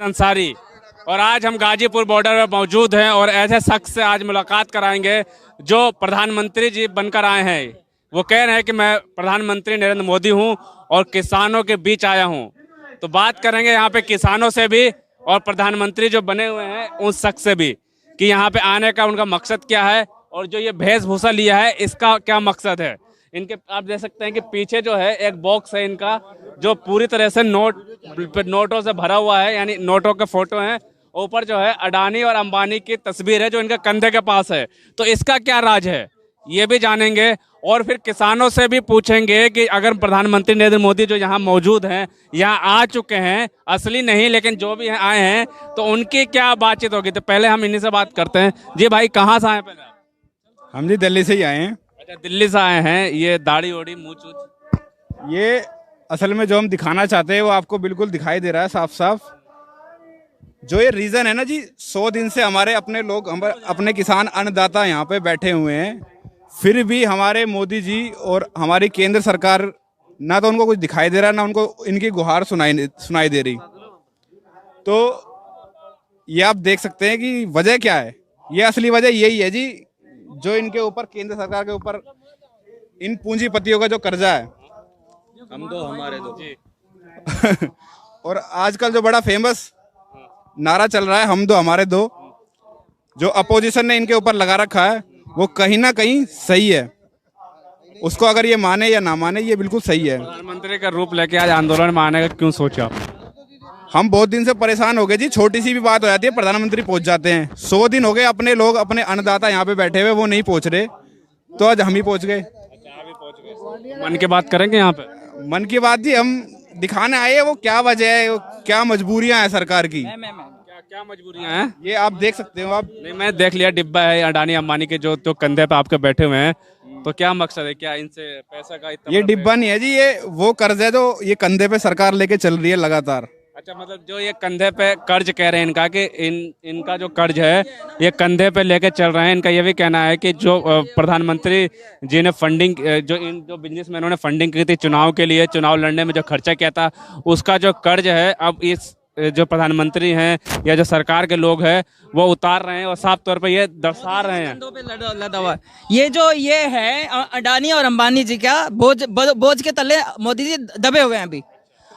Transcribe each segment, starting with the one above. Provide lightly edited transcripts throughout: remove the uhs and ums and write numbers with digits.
अंसारी। और आज हम गाजीपुर बॉर्डर पर मौजूद हैं और ऐसे शख्स से आज मुलाकात कराएंगे जो प्रधानमंत्री जी बनकर आए हैं। वो कह रहे हैं कि मैं प्रधानमंत्री नरेंद्र मोदी हूं और किसानों के बीच आया हूं। तो बात करेंगे यहाँ पे किसानों से भी और प्रधानमंत्री जो बने हुए हैं उस शख्स से भी कि यहाँ पे आने का उनका मकसद क्या है और जो ये वेशभूषा लिया है इसका क्या मकसद है। इनके आप देख सकते हैं कि पीछे जो है एक बॉक्स है इनका जो पूरी तरह से नोटों से भरा हुआ है, यानी नोटों के फोटो हैं। ऊपर जो है अडानी और अंबानी की तस्वीर है जो इनके कंधे के पास है। तो इसका क्या राज है ये भी जानेंगे और फिर किसानों से भी पूछेंगे कि अगर प्रधानमंत्री नरेंद्र मोदी जो यहाँ मौजूद हैं, यहाँ आ चुके हैं, असली नहीं लेकिन जो भी आए हैं, तो उनकी क्या बातचीत होगी। तो पहले हम इन्हीं से बात करते हैं। जी भाई, कहाँ से आए पहले आप? हम जी दिल्ली से ही आए हैं। अच्छा, दिल्ली से आए हैं। ये दाढ़ी ओढ़ी मूंछ वूछ ये असल में जो हम दिखाना चाहते हैं वो आपको बिल्कुल दिखाई दे रहा है साफ साफ। जो ये रीजन है ना जी, 100 दिन से हमारे अपने लोग अपने किसान अन्नदाता यहाँ पे बैठे हुए हैं, फिर भी हमारे मोदी जी और हमारी केंद्र सरकार ना तो उनको कुछ दिखाई दे रहा, ना उनको इनकी गुहार सुनाई दे रही। तो ये आप देख सकते हैं कि वजह क्या है। ये असली वजह यही है जी, जो इनके ऊपर केंद्र सरकार के ऊपर इन पूंजीपतियों का जो कर्जा है, हम दो हमारे दो और आजकल जो बड़ा फेमस नारा चल रहा है हम दो हमारे दो, जो अपोजिशन ने इनके ऊपर लगा रखा है वो कहीं ना कहीं सही है। उसको अगर ये माने या ना माने, ये बिल्कुल सही है। प्रधानमंत्री का रूप लेके आज आंदोलन में आने का क्यों सोचा? हम बहुत दिन से परेशान हो गए जी, छोटी सी भी बात हो जाती है प्रधानमंत्री पहुंच जाते हैं। 100 दिन हो गए अपने लोग अपने अन्नदाता यहाँ पे बैठे हुए, वो नहीं पहुंच रहे, तो आज हम ही पहुंच गए। मन की बात करेंगे यहाँ पे। मन की बात जी हम दिखाने आए हैं वो क्या वजह है, वो क्या मजबूरियां हैं सरकार की। क्या मजबूरियां हैं ये आप देख सकते हो। आप नहीं, मैं देख लिया डिब्बा है अडानी अंबानी के जो तो कंधे पे आपके बैठे हुए हैं। तो क्या मकसद है, क्या इनसे पैसा का इतना ये डिब्बा नहीं है जी, ये वो कर्ज है जो ये कंधे पे सरकार लेके चल रही है लगातार। अच्छा, मतलब जो ये कंधे पे कर्ज कह रहे हैं इनका कि इनका जो कर्ज है ये कंधे पे लेके चल रहे हैं। इनका ये भी कहना है कि जो प्रधानमंत्री जी ने फंडिंग जो बिजनेसमैनों ने फंडिंग की थी चुनाव के लिए, चुनाव लड़ने में जो खर्चा किया था, उसका जो कर्ज है अब इस जो प्रधानमंत्री हैं या जो सरकार के लोग हैं वो उतार रहे हैं और साफ तौर पे ये दर्शा रहे हैं। कंधों पे लदा हुआ ये जो ये है अडानी और अंबानी जी का बोझ के तले मोदी जी दबे हुए हैं अभी।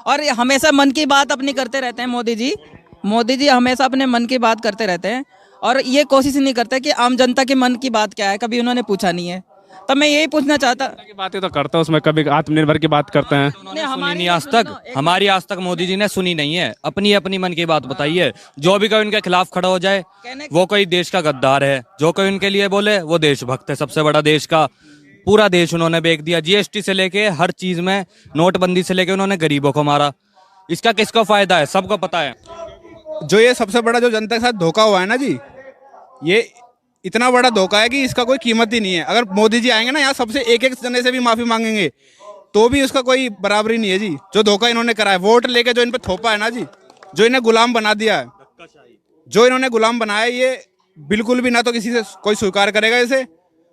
और ये हमेशा मन की बात अपनी करते रहते हैं मोदी जी हमेशा अपने मन की बात करते रहते हैं और ये कोशिश नहीं करते कि आम जनता के मन की बात क्या है, कभी उन्होंने पूछा नहीं है। तब मैं यही पूछना चाहता की बातें तो करते हैं, उसमें कभी आत्मनिर्भर की बात करते हैं। सुनी नहीं आज तक, हमारी आज तक मोदी जी ने सुनी नहीं है। अपनी अपनी मन की बात बताई है। जो भी कोई उनके खिलाफ खड़ा हो जाए वो कोई देश का गद्दार है, जो कोई उनके लिए बोले वो देशभक्त है। सबसे बड़ा देश का पूरा देश उन्होंने बेच दिया। जीएसटी से लेके हर चीज में, नोटबंदी से लेके उन्होंने गरीबों को मारा। इसका किसको फायदा है, सबको पता है। जो ये सबसे बड़ा जो जनता के साथ धोखा हुआ है ना जी, ये इतना बड़ा धोखा है कि इसका कोई कीमत ही नहीं है। अगर मोदी जी आएंगे ना यहाँ सबसे एक एक जने से भी माफी मांगेंगे तो भी उसका कोई बराबरी नहीं है जी। जो धोखा इन्होंने करा है, वोट लेके जो इन पे थोपा है ना जी, जो इन्हें गुलाम बना दिया है, जो इन्होंने गुलाम बनाया है, ये बिल्कुल भी ना तो किसी से कोई स्वीकार करेगा इसे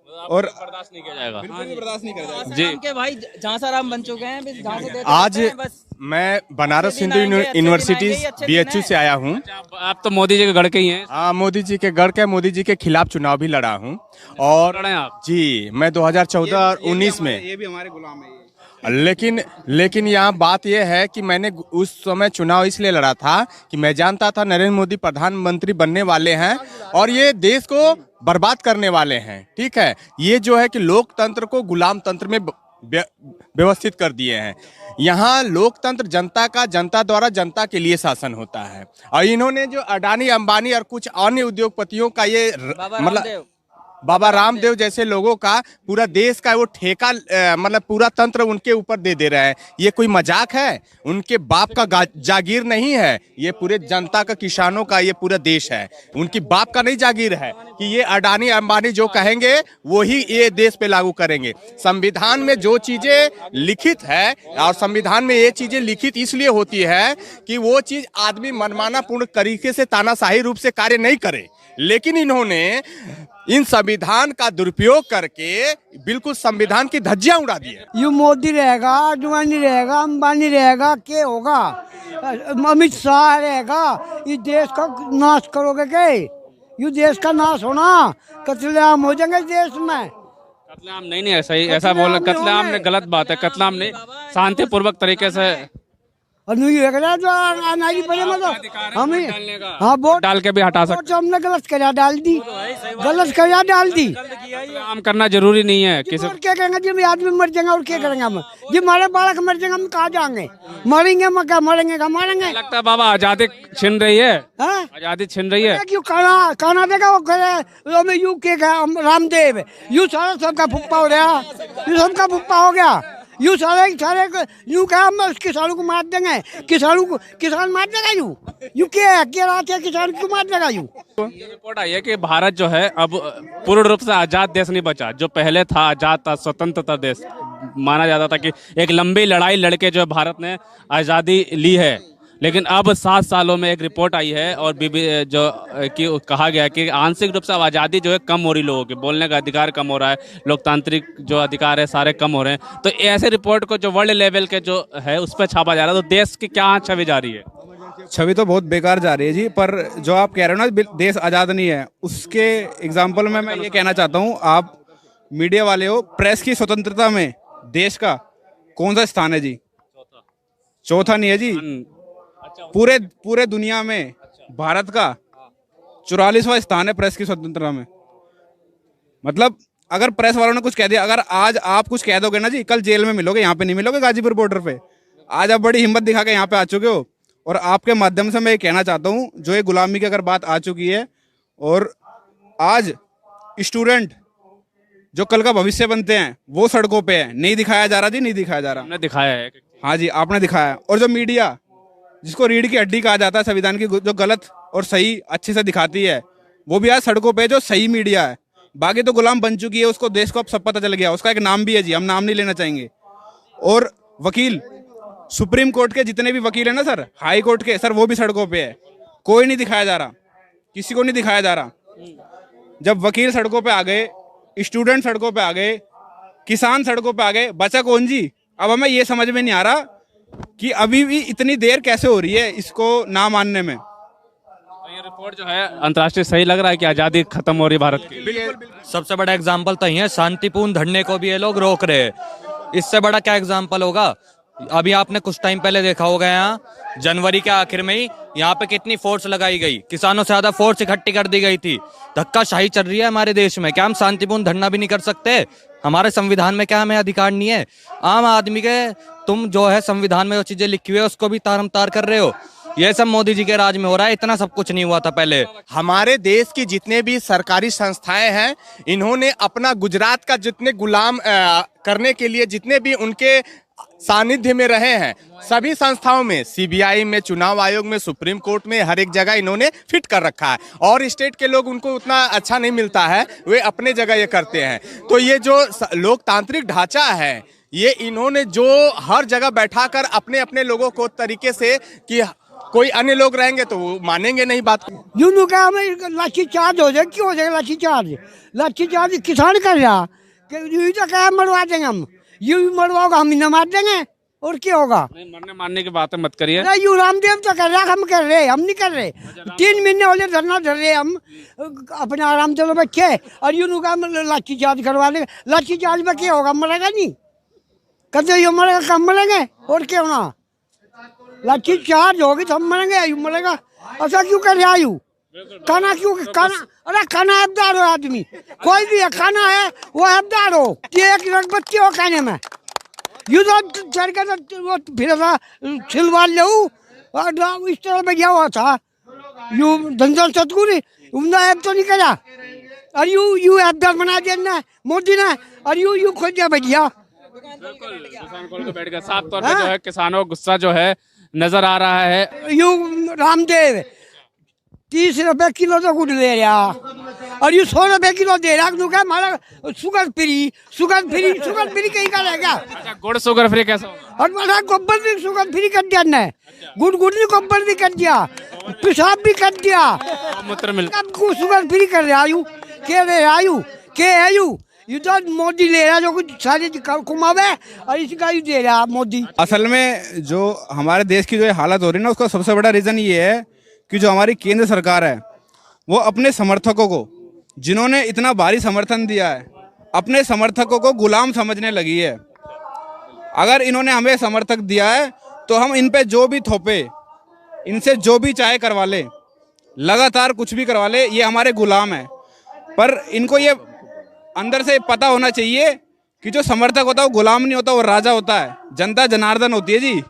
और बर्दाश्त नहीं किया जाएगा। बिल्कुल भी बर्दाश्त नहीं करेगा जी के भाई झांसाराम बन चुके हैं, बस झांसे देते आज रहते हैं, बस मैं बनारस हिंदू यूनिवर्सिटी BHU से आया हूँ। आप तो मोदी जी के गढ़ के ही हैं। हाँ, मोदी जी के गढ़ के, मोदी जी के खिलाफ चुनाव भी लड़ा हूँ। और लड़े आप? जी, मैं 2014 और 19 में, ये भी हमारे गुलाम है। लेकिन यहाँ बात यह है कि मैंने उस समय चुनाव इसलिए लड़ा था कि मैं जानता था नरेंद्र मोदी प्रधानमंत्री बनने वाले हैं और ये देश को बर्बाद करने वाले हैं। ठीक है, ये जो है कि लोकतंत्र को गुलाम तंत्र में व्यवस्थित कर दिए हैं। यहाँ लोकतंत्र जनता का, जनता द्वारा जनता के लिए शासन होता है। और इन्होंने जो अडानी अंबानी और कुछ अन्य उद्योगपतियों का ये मतलब बाबा रामदेव जैसे लोगों का पूरा देश का वो ठेका मतलब पूरा तंत्र उनके ऊपर दे रहे हैं। ये कोई मजाक है? उनके बाप का जागीर नहीं है, ये पूरे जनता का, किसानों का ये पूरा देश है। उनकी बाप का नहीं जागीर है कि ये अडानी अंबानी जो कहेंगे वही ये देश पे लागू करेंगे। संविधान में जो चीजें लिखित है, और संविधान में ये चीजें लिखित इसलिए होती है कि वो चीज आदमी मनमाना पूर्ण तरीके से तानाशाही रूप से कार्य नहीं करे। लेकिन इन्होंने इन संविधान का दुरुपयोग करके बिल्कुल संविधान की धज्जियां उड़ा दी है। यू मोदी रहेगा, अडवाणी रहेगा, अंबानी रहेगा, क्या होगा? अमित शाह रहेगा, इस देश का नाश करोगे क्या? यू देश का नाश होना, कत्लेआम हो जाएंगे देश में। कत्लेआम नहीं है, सही ऐसा बोल, कत्लेआम ने गलत बात है, कत्लेआम ने शांतिपूर्वक तरीके से और नहीं होगा तो आनाई पड़े मतलब हमें, हाँ वोट डाल के भी हटा सकते। तो हमने गलत करा डाल दी, गलत करा डाल दी। कत्लेआम करना जरूरी नहीं है किसी। और क्या करेंगे जी, आदमी मर जाएंगे और क्या करेंगे हम? जी हमारे बालक मर जाएंगे, हम कहाँ जाएंगे? मरेंगे हम क्या, मरेंगे कहाँ मरेंगे? लगता है बाबा आजादी छिन रही है, हाँ? आजादी छिन रही है। क्यों खाना देगा वो करे यू के रामदेव, यू सारा सबका फुप्पा हो गया, यू सबका फुप्पा हो गया। यू सारे यूं कहा हम किसानों को मार देंगे, किसान मार देगा यू क्या रात है, किसान को मार देगा यू। ये रिपोर्ट आई है कि भारत जो है अब पूर्ण रूप से आजाद देश नहीं बचा। जो पहले था आजाद था, स्वतंत्रता देश माना जाता था कि एक लंबी लड़ाई लड़के जो है भारत ने आज़ादी ली है। लेकिन अब 7 सालों में एक रिपोर्ट आई है और जो कि कहा गया कि आंशिक रूप से अब आज़ादी जो है कम हो रही, लोगों के बोलने का अधिकार कम हो रहा है, लोकतांत्रिक जो अधिकार है सारे कम हो रहे हैं। तो ऐसे रिपोर्ट को जो वर्ल्ड लेवल के जो है उस पर छापा जा रहा है, तो देश की क्या छवि जा रही है? छवि तो बहुत बेकार जा रही है जी, पर जो आप कह रहे हो ना देश आज़ाद नहीं है, उसके एग्जाम्पल में मैं ये कहना चाहता हूँ, आप मीडिया वाले हो, प्रेस की स्वतंत्रता में देश का कौन सा स्थान है जी? चौथा नहीं है जी। पूरे दुनिया में भारत का 44वां स्थान है प्रेस की स्वतंत्रता में। मतलब अगर प्रेस वालों ने कुछ कह दिया, अगर आज आप कुछ कह दोगे ना जी, कल जेल में मिलोगे, यहाँ पे नहीं मिलोगे गाजीपुर बॉर्डर पे। आज आप बड़ी हिम्मत दिखा के यहाँ पे आ चुके हो, और आपके माध्यम से मैं ये कहना चाहता हूँ, जो ये गुलामी की अगर बात आ चुकी है, और आज स्टूडेंट जो कल का भविष्य बनते हैं वो सड़कों पे है, नहीं दिखाया जा रहा जी, नहीं दिखाया जा रहा। हमने दिखाया है। हाँ जी, आपने दिखाया। और जो मीडिया जिसको रीढ़ की हड्डी कहा जाता है संविधान की, जो गलत और सही अच्छे से दिखाती है, वो भी आज सड़कों पे जो सही मीडिया है। बाकी तो गुलाम बन चुकी है, उसको देश को अब सब पता चल गया। उसका एक नाम भी है जी, हम नाम नहीं लेना चाहेंगे। और वकील, सुप्रीम कोर्ट के जितने भी वकील है ना सर, हाई कोर्ट के सर, वो भी सड़कों पे है। कोई नहीं दिखाया जा रहा, किसी को नहीं दिखाया जा रहा। जब वकील सड़कों पे आ गए, स्टूडेंट सड़कों पे आ गए, किसान सड़कों पे आ गए, बचा कौन जी? अब हमें ये समझ में नहीं आ रहा कि अभी भी इतनी देर कैसे हो रही है इसको ना मानने में। तो ये रिपोर्ट जो है अंतर्राष्ट्रीय सही लग रहा है कि आज़ादी खत्म हो रही है भारत की। बिल्कुल। सबसे बड़ा एग्जाम्पल तो है शांतिपूर्ण धरने को भी ये लोग रोक रहे हैं। इससे बड़ा क्या एग्जाम्पल होगा? अभी आपने कुछ टाइम पहले देखा होगा, यहाँ जनवरी के आखिर में ही यहाँ पे कितनी फोर्स लगाई गई, किसानों से ज्यादा फोर्स इकट्ठी कर दी गई थी। धक्काशाही चल रही है हमारे देश में। क्या हम शांतिपूर्ण धरना भी नहीं कर सकते? हमारे संविधान में क्या हमें अधिकार नहीं है? आम आदमी के तुम जो है संविधान में जो चीजें लिखी हुई है उसको भी तारमतार कर रहे हो। ये सब मोदी जी के राज में हो रहा है, इतना सब कुछ नहीं हुआ था पहले। हमारे देश की जितने भी सरकारी संस्थाएं हैं, इन्होंने अपना गुजरात का जितने गुलाम करने के लिए जितने भी उनके सानिध्य में रहे हैं, सभी संस्थाओं में, सीबीआई में, चुनाव आयोग में, सुप्रीम कोर्ट में, हर एक जगह इन्होंने फिट कर रखा है। और स्टेट के लोग उनको उतना अच्छा नहीं मिलता है, वे अपने जगह ये करते हैं। तो ये जो लोकतांत्रिक ढांचा है, ये इन्होंने जो हर जगह बैठाकर अपने अपने लोगों को तरीके से कि कोई अन्य लोग रहेंगे तो वो मानेंगे नहीं बात को। यूं क्या हमें लाठी चार्ज हो जाए, क्यों हो जाएगा लाठी चार्ज किसान कर रहा, यूं तो क्या मरवा देंगे हम, यूं मरवाओगे हम ही न मार देंगे, और क्या होगा? मरने मारने की बातें मत करिए। यू रामदेव तो कर रहा, हम कर रहे, हम नहीं कर रहे। 3 महीने वाले धरना धर रहे हम अपने आराम से बच्चे, और यूं का लाठी चार्ज करवा देंगे। लाठी चार्ज में क्या होगा? मरेगा नहीं, कभी यू मरेगा, कम मरेंगे, और क्या होना? लाठी चार्ज होगी तो हम मरेंगे, यू मरेगा। ऐसा क्यों कर रहा यू? खाना क्यों खाना? अरे खाना हकदार हो आदमी, कोई भी है खाना है वो हकदार हो, एक रंग बच्चे हो खाने में। यू तो चढ़ के वो फिर छिलवा ले इस तरह में गया हुआ था। यू धनजन सतगुरी उमदा ऐप तो नहीं करा, और यू हकदार बना दिया मोदी ने, और यू खोल दिया भैया। किसान खोल के बैठ गया। साफ तौर पे जो है किसानों का गुस्सा जो है नजर आ रहा है। यू रामदेव 30 रुपए किलो तो गुड़ दे रहा, और ये 100 रुपए किलो दे रहा। हमारा शुगर फ्री कहीं का रहेगा? अच्छा, गुड़ शुगर फ्री कैसा होगा? और हमारा गोबर भी शुगर फ्री कर दिया ने, गुड़ भी गोबर भी कर दिया, पेशाब भी कर दिया, मूत्र मिल शुगर फ्री कर रहा। यू के रे आयु के है यू तो मोदी ले रहा जो कुछ सारी कुमावे और इसका ही दे रहा मोदी। असल में जो हमारे देश की जो ये हालत हो रही है ना, उसका सबसे बड़ा रीज़न ये है कि जो हमारी केंद्र सरकार है वो अपने समर्थकों को, जिन्होंने इतना भारी समर्थन दिया है, अपने समर्थकों को गुलाम समझने लगी है। अगर इन्होंने हमें समर्थक दिया है तो हम इन पे जो भी थोपे, इनसे जो भी चाहे करवा ले, लगातार कुछ भी करवा ले, ये हमारे गुलाम है। पर इनको ये अंदर से पता होना चाहिए कि जो समर्थक होता है वो गुलाम नहीं होता, वो राजा होता है। जनता जनार्दन होती है जी।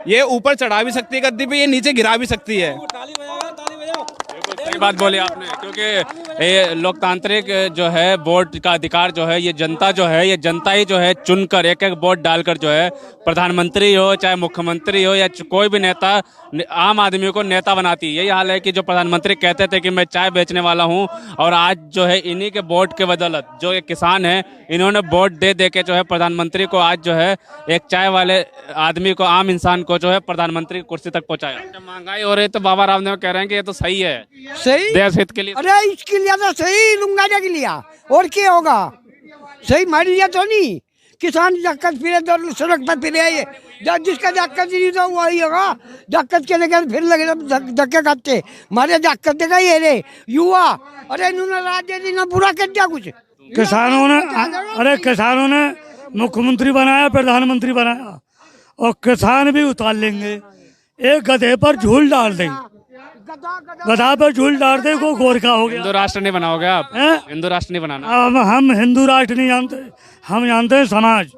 ये ऊपर चढ़ा भी सकती है गद्दी पे, ये नीचे गिरा भी सकती है। सही बात बोली आपने, क्योंकि ये लोकतांत्रिक जो है वोट का अधिकार जो है, ये जनता जो है, ये जनता ही जो है चुनकर एक एक वोट डालकर जो है प्रधानमंत्री हो चाहे मुख्यमंत्री हो या कोई भी नेता, आम आदमी को नेता बनाती है। यही हाल है कि जो प्रधानमंत्री कहते थे कि मैं चाय बेचने वाला हूं, और आज जो है इन्हीं के वोट के बदौलत जो ये किसान है, इन्होंने वोट दे दे के जो है प्रधानमंत्री को आज जो है एक चाय वाले आदमी को, आम इंसान को जो है प्रधानमंत्री की कुर्सी तक पहुंचाया। महंगाई हो रही तो बाबा रामदेव कह रहे हैं कि ये तो सही है, सही देश हित के लिए। अरे इसके लिए तो सही लूंगा के लिया और क्या होगा, सही मार लिया तो नहीं। किसान दिक्कत फिरे तो सड़क पर फिरे, ये जिसका दिक्कत नहीं तो वही होगा, दिक्कत के लेकर फिर लगे धक्के खाते मारे दिक्कत देगा ये रे युवा। अरे इन्होंने राज्य देना पूरा कर दिया कुछ। किसानों ने मुख्यमंत्री बनाया, प्रधानमंत्री बनाया, और किसान भी उतार लेंगे। एक गधे पर झूल डाल देंगे, गधा पर झूल डाल दे को गोरखा हो गया। हिंदू राष्ट्र नहीं बनाओगे आप? हिंदू राष्ट्र नहीं बनाना। अब हम हिंदू राष्ट्र नहीं जानते, हम जानते हैं समाज।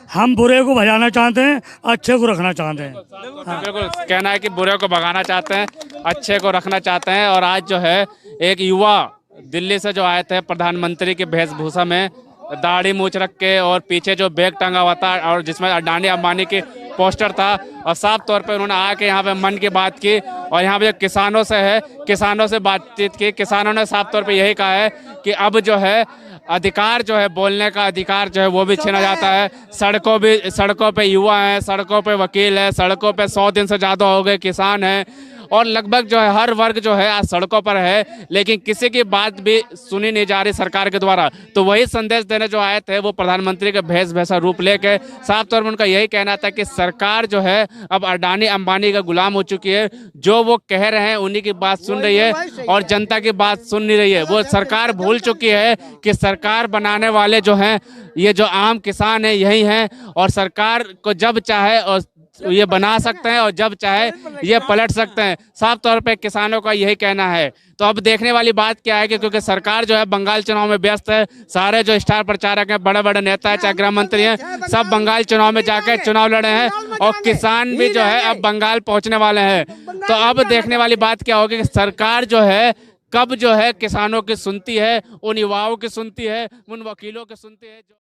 हम बुरे को भगाना चाहते हैं, अच्छे को रखना चाहते हैं। बिल्कुल कहना है कि बुरे को भगाना चाहते हैं, अच्छे को रखना चाहते हैं। और आज जो है एक युवा दिल्ली से जो आए थे प्रधानमंत्री की वेशभूषा में, दाढ़ी मूछ रख के, और पीछे जो बैग टंगा हुआ था और जिसमें अडानी अंबानी की पोस्टर था, और साफ तौर पे उन्होंने आके यहाँ पे मन की बात की और यहाँ पे किसानों से है, किसानों से बातचीत की। किसानों ने साफ तौर पे यही कहा है कि अब जो है अधिकार जो है, बोलने का अधिकार जो है वो भी छीना जाता है। सड़कों पे युवा हैं, सड़कों पे वकील है, सड़कों पे 100 दिन से ज़्यादा हो गए किसान हैं, और लगभग जो है हर वर्ग जो है आज सड़कों पर है, लेकिन किसी की बात भी सुनी नहीं जा रही सरकार के द्वारा। तो वही संदेश देने जो आए थे वो प्रधानमंत्री के भेष रूप लेके, साफ तौर पर उनका यही कहना था कि सरकार जो है अब अडानी अंबानी का गुलाम हो चुकी है। जो वो कह रहे हैं उन्हीं की बात सुन रही है और जनता की बात सुन नहीं रही है। वो सरकार भूल चुकी है कि सरकार बनाने वाले जो हैं ये जो आम किसान है यही हैं, और सरकार को जब चाहे और ये बना सकते हैं और जब चाहे ये पलट सकते हैं। साफ तौर पे किसानों का यही कहना है। तो अब देखने वाली बात क्या है कि क्योंकि सरकार जो है बंगाल चुनाव में व्यस्त है, सारे जो स्टार प्रचारक हैं, बड़े बड़े नेता हैं, चाहे गृह मंत्री हैं, सब बंगाल चुनाव में जाकर चुनाव लड़े हैं, और किसान भी जो है अब बंगाल पहुंचने वाले हैं। तो अब देखने वाली बात क्या होगी कि सरकार जो है कब जो है किसानों की सुनती है, उन युवाओं की सुनती है, उन वकीलों की सुनती है।